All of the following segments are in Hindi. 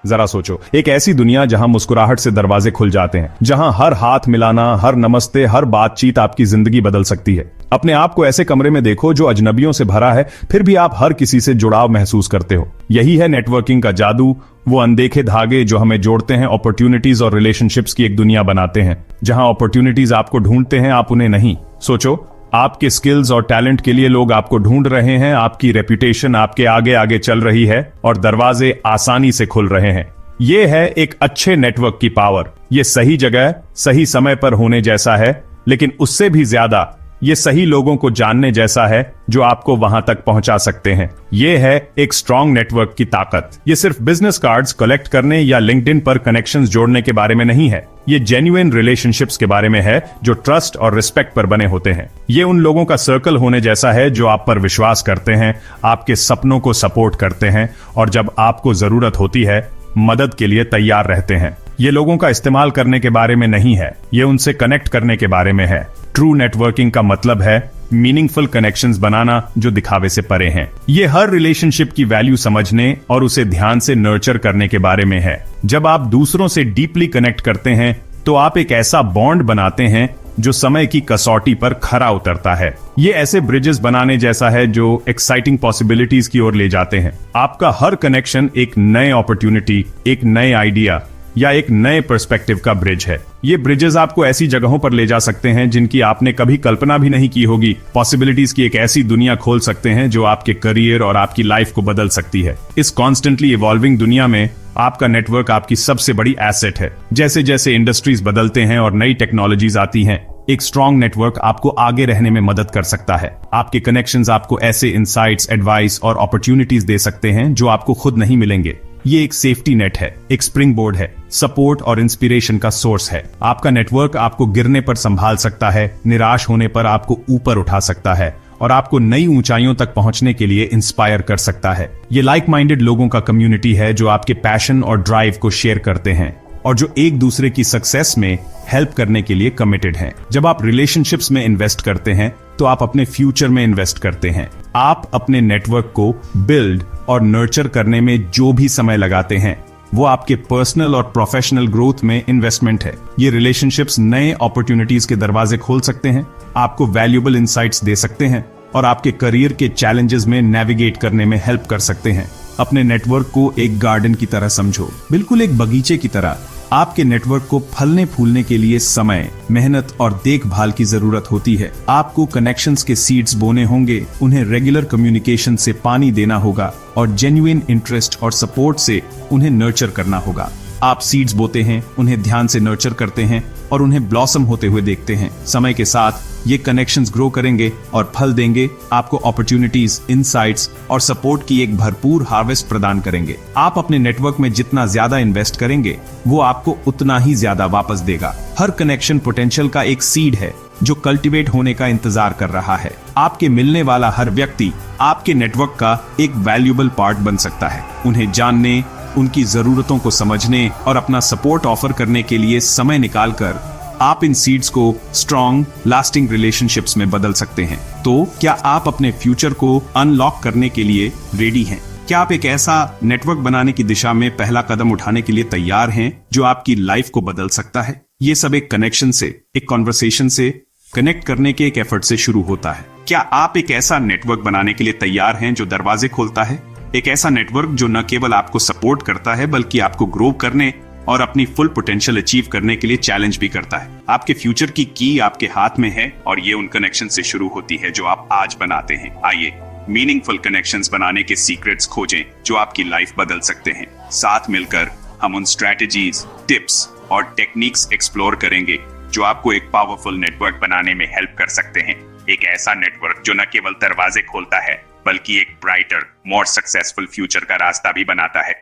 जरा सोचो, एक ऐसी दुनिया जहां मुस्कुराहट से दरवाजे खुल जाते हैं, जहां हर हाथ मिलाना, हर नमस्ते, हर बातचीत आपकी जिंदगी बदल सकती है। अपने आप को ऐसे कमरे में देखो जो अजनबियों से भरा है, फिर भी आप हर किसी से जुड़ाव महसूस करते हो। यही है नेटवर्किंग का जादू, वो अनदेखे धागे जो हमें जोड़ते हैं, अपॉर्चुनिटीज और रिलेशनशिप्स की एक दुनिया बनाते हैं जहां अपॉर्चुनिटीज आपको ढूंढते हैं, आप उन्हें नहीं। सोचो, आपके स्किल्स और टैलेंट के लिए लोग आपको ढूंढ रहे हैं, आपकी रेपुटेशन आपके आगे आगे चल रही है और दरवाजे आसानी से खुल रहे हैं। ये है एक अच्छे नेटवर्क की पावर। ये सही जगह सही समय पर होने जैसा है, लेकिन उससे भी ज्यादा ये सही लोगों को जानने जैसा है जो आपको वहां तक पहुंचा सकते हैं। ये है एक स्ट्रॉन्ग नेटवर्क की ताकत। ये सिर्फ बिजनेस कार्ड्स कलेक्ट करने या लिंक्डइन पर कनेक्शंस जोड़ने के बारे में नहीं है। ये जेन्युइन रिलेशनशिप्स के बारे में है जो ट्रस्ट और रिस्पेक्ट पर बने होते हैं। ये उन लोगों का सर्कल होने जैसा है जो आप पर विश्वास करते हैं, आपके सपनों को सपोर्ट करते हैं और जब आपको जरूरत होती है मदद के लिए तैयार रहते हैं। ये लोगों का इस्तेमाल करने के बारे में नहीं है, ये उनसे कनेक्ट करने के बारे में है। ट्रू नेटवर्किंग का मतलब है मीनिंगफुल कनेक्शंस बनाना जो दिखावे से परे हैं। ये हर रिलेशनशिप की वैल्यू समझने और उसे ध्यान से नर्चर करने के बारे में है। जब आप दूसरों से डीपली कनेक्ट करते हैं तो आप एक ऐसा बॉन्ड बनाते हैं जो समय की कसौटी पर खरा उतरता है। ये ऐसे ब्रिजेस बनाने जैसा है जो एक्साइटिंग पॉसिबिलिटीज की ओर ले जाते हैं। आपका हर कनेक्शन एक नए अपॉर्चुनिटी, एक नए आइडिया या एक नए पर्सपेक्टिव का ब्रिज है। ये ब्रिजेस आपको ऐसी जगहों पर ले जा सकते हैं जिनकी आपने कभी कल्पना भी नहीं की होगी। पॉसिबिलिटीज की एक ऐसी दुनिया खोल सकते हैं जो आपके करियर और आपकी लाइफ को बदल सकती है। इस कॉन्स्टेंटली इवॉल्विंग दुनिया में आपका नेटवर्क आपकी सबसे बड़ी एसेट है। जैसे जैसे इंडस्ट्रीज बदलते हैं और नई टेक्नोलॉजीज आती हैं, एक स्ट्रॉन्ग नेटवर्क आपको आगे रहने में मदद कर सकता है। आपके कनेक्शंस आपको ऐसे इनसाइट्स, एडवाइस और अपॉर्चुनिटीज दे सकते हैं जो आपको खुद नहीं मिलेंगे। ये एक सेफ्टी नेट है, एक स्प्रिंग बोर्ड है, सपोर्ट और इंस्पिरेशन का सोर्स है। आपका नेटवर्क आपको गिरने पर संभाल सकता है, निराश होने पर आपको ऊपर उठा सकता है और आपको नई ऊंचाइयों तक पहुंचने के लिए इंस्पायर कर सकता है। ये लाइक माइंडेड लोगों का कम्युनिटी है जो आपके पैशन और ड्राइव को शेयर करते हैं और जो एक दूसरे की सक्सेस में हेल्प करने के लिए कमिटेड हैं। जब आप रिलेशनशिप्स में इन्वेस्ट करते हैं तो आप अपने फ्यूचर में इन्वेस्ट करते हैं। आप अपने नेटवर्क को बिल्ड और नर्चर करने में जो भी समय लगाते हैं वो आपके पर्सनल और प्रोफेशनल ग्रोथ में इन्वेस्टमेंट है। ये रिलेशनशिप्स नए अपॉर्चुनिटीज के दरवाजे खोल सकते हैं, आपको वैल्यूएबल इंसाइट्स दे सकते हैं और आपके करियर के चैलेंजेस में नेविगेट करने में हेल्प कर सकते हैं। अपने नेटवर्क को एक गार्डन की तरह समझो, बिल्कुल एक बगीचे की तरह। आपके नेटवर्क को फलने फूलने के लिए समय, मेहनत और देखभाल की जरूरत होती है। आपको कनेक्शंस के सीड्स बोने होंगे, उन्हें रेगुलर कम्युनिकेशन से पानी देना होगा और जेन्युइन इंटरेस्ट और सपोर्ट से उन्हें नर्चर करना होगा। आप सीड्स बोते हैं, उन्हें ध्यान से नर्चर करते हैं और उन्हें ब्लॉसम होते हुए देखते हैं। समय के साथ ये कनेक्शंस ग्रो करेंगे और फल देंगे, आपको अपॉर्चुनिटीज, इनसाइट्स और सपोर्ट की एक भरपूर हार्वेस्ट प्रदान करेंगे। आप अपने नेटवर्क में जितना ज्यादा इन्वेस्ट करेंगे वो आपको उतना ही ज्यादा वापस देगा। हर कनेक्शन पोटेंशियल का एक सीड है जो कल्टीवेट होने का इंतजार कर रहा है। आपके मिलने वाला हर व्यक्ति आपके नेटवर्क का एक वैल्यूएबल पार्ट बन सकता है। उन्हें जानने, उनकी जरूरतों को समझने और अपना सपोर्ट ऑफर करने के लिए समय निकालकर आप इन सीड्स को स्ट्रॉन्ग, लास्टिंग रिलेशनशिप्स में बदल सकते हैं। तो क्या आप अपने फ्यूचर को अनलॉक करने के लिए रेडी हैं? क्या आप एक ऐसा नेटवर्क बनाने की दिशा में पहला कदम उठाने के लिए तैयार हैं जो आपकी लाइफ को बदल सकता है? ये सब एक कनेक्शन से, एक कॉन्वर्सेशन से, कनेक्ट करने के एक एफर्ट से शुरू होता है। क्या आप एक ऐसा नेटवर्क बनाने के लिए तैयार हैं जो दरवाजे खोलता है? एक ऐसा नेटवर्क जो न केवल आपको सपोर्ट करता है बल्कि आपको ग्रो करने और अपनी फुल पोटेंशियल अचीव करने के लिए चैलेंज भी करता है। आपके फ्यूचर की की आपके हाथ में है और ये उन कनेक्शन से शुरू होती है जो आप आज बनाते हैं। आइए मीनिंगफुल कनेक्शंस बनाने के सीक्रेट्स खोजें जो आपकी लाइफ बदल सकते हैं। साथ मिलकर हम उन स्ट्रैटेजीज, टिप्स और टेक्निक्स एक्सप्लोर करेंगे जो आपको एक पावरफुल नेटवर्क बनाने में हेल्प कर सकते हैं। एक ऐसा नेटवर्क जो न केवल दरवाजे खोलता है बल्कि एक ब्राइटर, मोर सक्सेसफुल फ्यूचर का रास्ता भी बनाता है।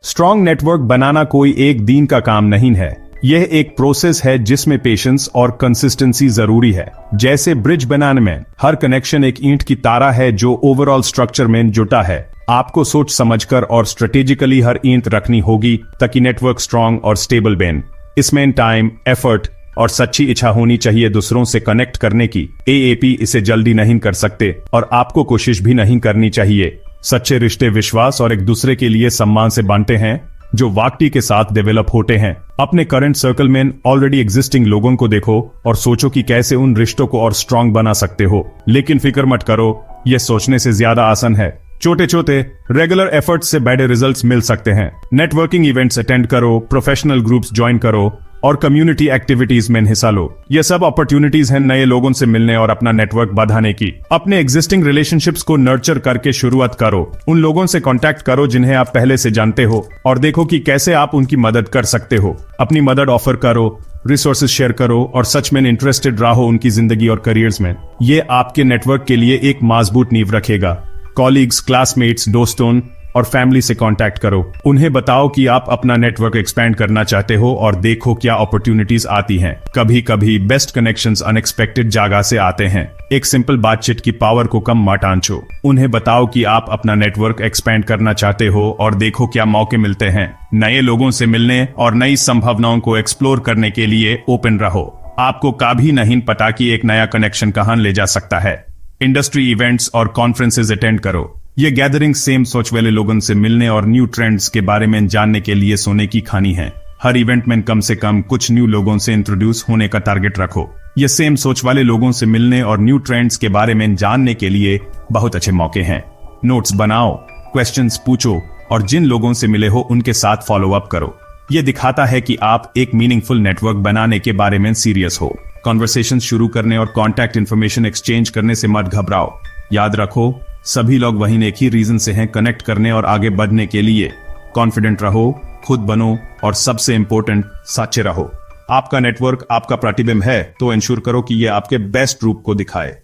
स्ट्रॉन्ग नेटवर्क बनाना कोई एक दिन का काम नहीं है। यह एक प्रोसेस है जिसमें पेशेंस और कंसिस्टेंसी जरूरी है। जैसे ब्रिज बनाने में हर कनेक्शन एक ईंट की तारा है जो ओवरऑल स्ट्रक्चर में जुटा है। आपको सोच समझकर और स्ट्रेटेजिकली हर ईंट रखनी होगी ताकि नेटवर्क स्ट्रॉन्ग और स्टेबल बने। इसमें टाइम, एफर्ट और सच्ची इच्छा होनी चाहिए दूसरों से कनेक्ट करने की। एएपी इसे जल्दी नहीं कर सकते और आपको कोशिश भी नहीं करनी चाहिए। सच्चे रिश्ते विश्वास और एक दूसरे के लिए सम्मान से बांटते हैं। जो वाकई के साथ डेवलप होते हैं। अपने करंट सर्कल में ऑलरेडी एग्जिस्टिंग लोगों को देखो और सोचो कि कैसे उन रिश्तों को और स्ट्रांग बना सकते हो। लेकिन फिक्र मत करो, यह सोचने से ज्यादा आसान है। छोटे छोटे रेगुलर एफर्ट्स से बड़े रिजल्ट्स मिल सकते हैं। नेटवर्किंग इवेंट्स अटेंड करो, प्रोफेशनल ग्रुप्स ज्वाइन करो और कम्युनिटी एक्टिविटीज में हिस्सा लो। ये सब अपॉर्चुनिटीज हैं नए लोगों से मिलने और अपना नेटवर्क बढ़ाने की। अपने एग्जिस्टिंग रिलेशनशिप्स को नर्चर करके शुरुआत करो। उन लोगों से कांटेक्ट करो जिन्हें आप पहले से जानते हो और देखो कि कैसे आप उनकी मदद कर सकते हो। अपनी मदद ऑफर करो, रिसोर्सेज शेयर करो और सच में इंटरेस्टेड रहो उनकी जिंदगी और करियर्स में। ये आपके नेटवर्क के लिए एक मजबूत नींव रखेगा। कॉलीग्स, क्लासमेट्स, दोस्तों और फैमिली से कांटेक्ट करो। उन्हें बताओ कि आप अपना नेटवर्क एक्सपैंड करना चाहते हो और देखो क्या अपॉर्चुनिटीज आती हैं। कभी कभी बेस्ट कनेक्शंस अनएक्सपेक्टेड जगह से आते हैं। एक सिंपल बातचीत की पावर को कम मत आंचो। उन्हें बताओ कि आप अपना नेटवर्क एक्सपैंड करना चाहते हो और देखो क्या मौके मिलते हैं। नए लोगों से मिलने और नई संभावनाओं को एक्सप्लोर करने के लिए ओपन रहो। आपको कभी नहीं पता कि एक नया कनेक्शन कहां ले जा सकता है। इंडस्ट्री इवेंट्स और कॉन्फ्रेंसेज अटेंड करो। ये गैदरिंग सेम सोच वाले लोगों से मिलने और न्यू ट्रेंड्स के बारे में जानने के लिए सोने की खानी है। हर इवेंट में कम से कम कुछ न्यू लोगों से इंट्रोड्यूस होने का टारगेट रखो। ये सेम सोच वाले लोगों से मिलने और न्यू ट्रेंड्स के बारे में जानने के लिए बहुत अच्छे मौके हैं। नोट्स बनाओ, क्वेश्चंस पूछो और जिन लोगों से मिले हो उनके साथ फॉलो अप करो। ये दिखाता है कि आप एक मीनिंगफुल नेटवर्क बनाने के बारे में सीरियस हो। कॉन्वर्सेशन शुरू करने और कॉन्टैक्ट इन्फॉर्मेशन एक्सचेंज करने से मत घबराओ। याद रखो, सभी लोग वहीं एक ही रीजन से हैं, कनेक्ट करने और आगे बढ़ने के लिए। कॉन्फिडेंट रहो, खुद बनो और सबसे इंपॉर्टेंट सच्चे रहो। आपका नेटवर्क आपका प्रतिबिंब है, तो इंश्योर करो कि यह आपके बेस्ट रूप को दिखाए।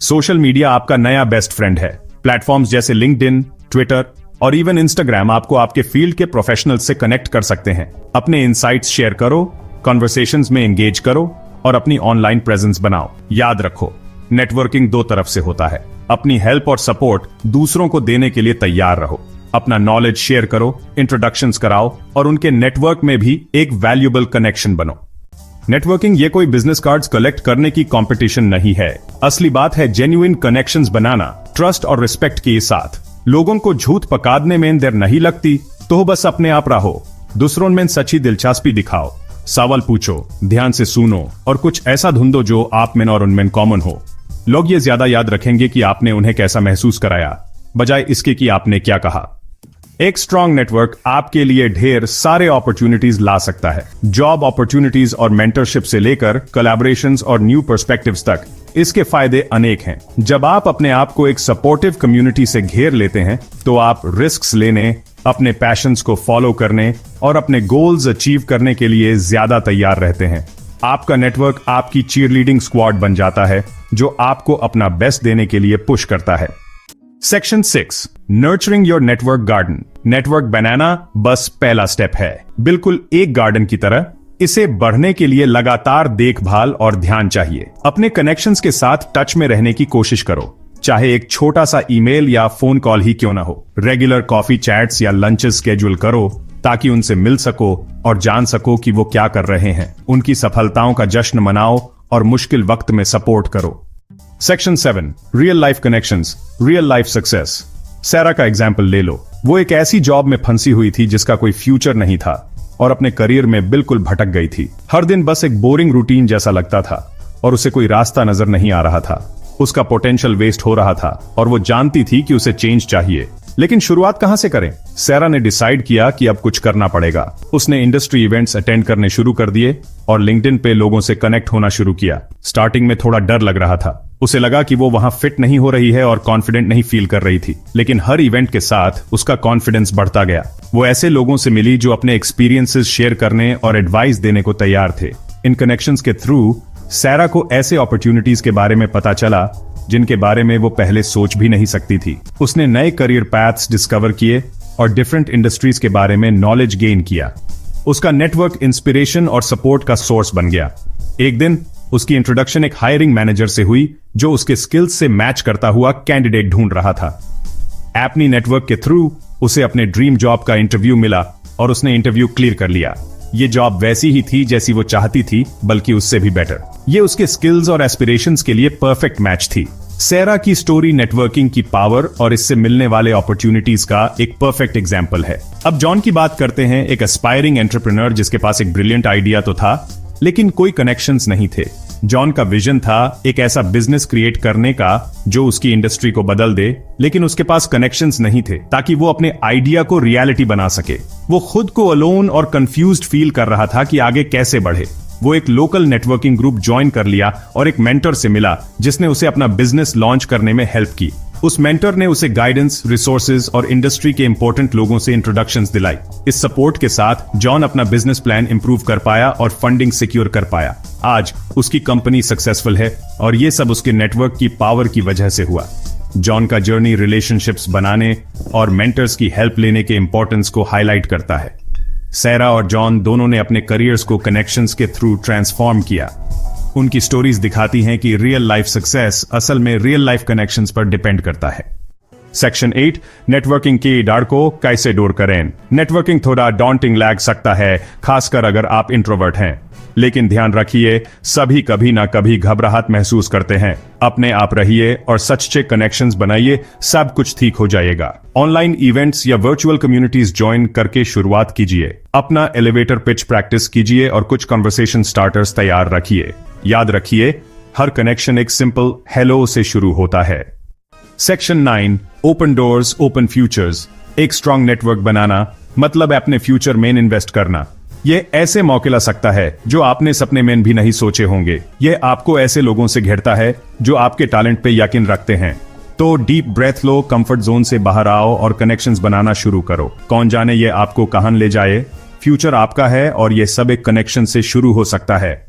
सोशल मीडिया आपका नया बेस्ट फ्रेंड है। प्लेटफॉर्म्स जैसे लिंक्डइन, ट्विटर और इवन इंस्टाग्राम आपको आपके फील्ड के प्रोफेशनल से कनेक्ट कर सकते हैं। अपने इनसाइट्स शेयर करो, कॉन्वर्सेशंस में एंगेज करो और अपनी ऑनलाइन प्रेजेंस बनाओ। याद रखो, नेटवर्किंग दो तरफ से होता है। अपनी हेल्प और सपोर्ट दूसरों को देने के लिए तैयार रहो। अपना नॉलेज शेयर करो, इंट्रोडक्शंस कराओ और उनके नेटवर्क में भी एक वैल्यूएबल कनेक्शन बनो। नेटवर्किंग ये कोई बिजनेस कार्ड्स कलेक्ट करने की कंपटीशन नहीं है। असली बात है जेन्युइन कनेक्शंस बनाना, ट्रस्ट और रिस्पेक्ट के साथ। लोगों को झूठ पकाने में देर नहीं लगती, तो बस अपने आप रहो। दूसरों में सच्ची दिलचस्पी दिखाओ, सवाल पूछो, ध्यान से सुनो और कुछ ऐसा ढूंढो जो आप में और उनमें कॉमन हो। लोग ये ज्यादा याद रखेंगे कि आपने उन्हें कैसा महसूस कराया, बजाय इसके कि आपने क्या कहा। एक स्ट्रांग नेटवर्क आपके लिए ढेर सारे अपॉर्चुनिटीज ला सकता है। जॉब अपॉर्चुनिटीज और मेंटरशिप से लेकर कोलैबोरेशंस और न्यू पर्सपेक्टिव्स तक, इसके फायदे अनेक हैं। जब आप अपने आप को एक सपोर्टिव कम्युनिटी से घेर लेते हैं, तो आप रिस्क्स लेने, अपने पैशंस को फॉलो करने और अपने गोल्स अचीव करने के लिए ज्यादा तैयार रहते हैं। आपका नेटवर्क आपकी चीयरलीडिंग स्क्वाड बन जाता है, जो आपको अपना बेस्ट देने के लिए पुश करता है। Section 6, nurturing your network garden. Network बनाना बस पहला स्टेप है। बिल्कुल एक गार्डन की तरह इसे बढ़ने के लिए लगातार देखभाल और ध्यान चाहिए। अपने कनेक्शंस के साथ टच में रहने की कोशिश करो, चाहे एक छोटा सा ईमेल या फोन कॉल ही क्यों ना हो। रेगुलर कॉफी चैट्स या लंचेस स्केड्यूल करो ताकि उनसे मिल सको और जान सको कि वो क्या कर रहे हैं। उनकी सफलताओं का जश्न मनाओ और मुश्किल वक्त में सपोर्ट करो। Section 7, real life connections, real life success. Saira का एग्जाम्पल ले लो। वो एक ऐसी जॉब में फंसी हुई थी जिसका कोई फ्यूचर नहीं था और अपने करियर में बिल्कुल भटक गई थी। हर दिन बस एक बोरिंग रूटीन जैसा लगता था और उसे कोई रास्ता नजर नहीं आ रहा था। उसका पोटेंशियल वेस्ट हो रहा था और वो जानती थी कि उसे चेंज चाहिए, लेकिन शुरुआत कहां से करें? सैरा ने डिसाइड किया कि अब कुछ करना पड़ेगा। उसने इंडस्ट्री इवेंट्स अटेंड करने शुरू कर दिए और लिंक्डइन पे लोगों से कनेक्ट होना शुरू किया। स्टार्टिंग में थोड़ा डर लग रहा था। उसे लगा कि वो वहां फिट नहीं हो रही है और कॉन्फिडेंट नहीं फील कर रही थी, लेकिन हर इवेंट के साथ उसका कॉन्फिडेंस बढ़ता गया। वो ऐसे लोगों से मिली जो अपने एक्सपीरियंसेस शेयर करने और एडवाइस देने को तैयार थे। इन कनेक्शंस के थ्रू सैरा को ऐसे अपॉर्चुनिटीज के बारे में पता चला जिनके बारे में वो पहले सोच भी नहीं सकती थी। उसने नए करियर पैथ्स डिस्कवर किए और डिफरेंट इंडस्ट्रीज के बारे में नॉलेज गेन किया। उसका नेटवर्क इंस्पिरेशन और सपोर्ट का सोर्स बन गया। एक दिन उसकी इंट्रोडक्शन एक हायरिंग मैनेजर से हुई जो उसके स्किल्स से मैच करता हुआ कैंडिडेट ढूंढ रहा था। अपनी नेटवर्क के थ्रू उसे अपने ड्रीम जॉब का इंटरव्यू मिला और उसने इंटरव्यू क्लियर कर लिया। ये जॉब वैसी ही थी जैसी वो चाहती थी, बल्कि उससे भी बेटर। ये उसके स्किल्स और एस्पिरेशंस के लिए परफेक्ट मैच थी। सेरा की स्टोरी नेटवर्किंग की पावर और इससे मिलने वाले अपॉर्चुनिटीज का एक परफेक्ट एग्जाम्पल है। अब जॉन की बात करते हैं, एक एस्पायरिंग एंटरप्रेन्योर जिसके पास एक ब्रिलियंट आइडिया तो था, लेकिन कोई कनेक्शंस नहीं थे। जॉन का विजन था एक ऐसा बिजनेस क्रिएट करने का जो उसकी इंडस्ट्री को बदल दे, लेकिन उसके पास कनेक्शंस नहीं थे ताकि वो अपने आइडिया को रियलिटी बना सके। वो खुद को अलोन और कंफ्यूज्ड फील कर रहा था कि आगे कैसे बढ़े। वो एक लोकल नेटवर्किंग ग्रुप ज्वाइन कर लिया और एक मेंटर से मिला जिसने उसे अपना बिजनेस लॉन्च करने में हेल्प की। उस मेंटर ने उसे गाइडेंस, रिसोर्सेज और इंडस्ट्री के इंपॉर्टेंट लोगों से इंट्रोडक्शंस दिलाई। इस सपोर्ट के साथ जॉन अपना बिजनेस प्लान इंप्रूव कर पाया और फंडिंग सिक्योर कर पाया। आज उसकी कंपनी सक्सेसफुल है और ये सब उसके नेटवर्क की पावर की वजह से हुआ। जॉन का जर्नी रिलेशनशिप्स बनाने और मेंटर्स की हेल्प लेने के इंपॉर्टेंस को हाईलाइट करता है। सेरा और जॉन दोनों ने अपने करियर्स को कनेक्शंस के थ्रू ट्रांसफॉर्म किया। उनकी स्टोरीज दिखाती हैं कि रियल लाइफ सक्सेस असल में रियल लाइफ कनेक्शंस पर डिपेंड करता है। सेक्शन 8, नेटवर्किंग की डर को कैसे दूर करें। नेटवर्किंग थोड़ा डॉन्टिंग लग सकता है, खासकर अगर आप इंट्रोवर्ट हैं, लेकिन ध्यान रखिए, सभी कभी ना कभी घबराहट महसूस करते हैं। अपने आप रहिए और सच्चे कनेक्शंस बनाइए, सब कुछ ठीक हो जाएगा। ऑनलाइन इवेंट्स या वर्चुअल कम्युनिटीज ज्वाइन करके शुरुआत कीजिए। अपना एलिवेटर पिच प्रैक्टिस कीजिए और कुछ कन्वर्सेशन स्टार्टर्स तैयार रखिए। याद रखिए, हर कनेक्शन एक सिंपल हेलो से शुरू होता है। Section 9, open doors open futures. एक स्ट्रांग नेटवर्क बनाना मतलब अपने फ्यूचर में इन्वेस्ट करना। ये ऐसे मौके ला सकता है जो आपने सपने में भी नहीं सोचे होंगे। ये आपको ऐसे लोगों से घेरता है जो आपके टैलेंट पे यकीन रखते हैं। तो डीप ब्रेथ लो, कंफर्ट जोन से बाहर आओ और कनेक्शंस बनाना शुरू करो। कौन जाने ये आपको कहां ले जाए। फ्यूचर आपका है और ये सब एक कनेक्शन से शुरू हो सकता है।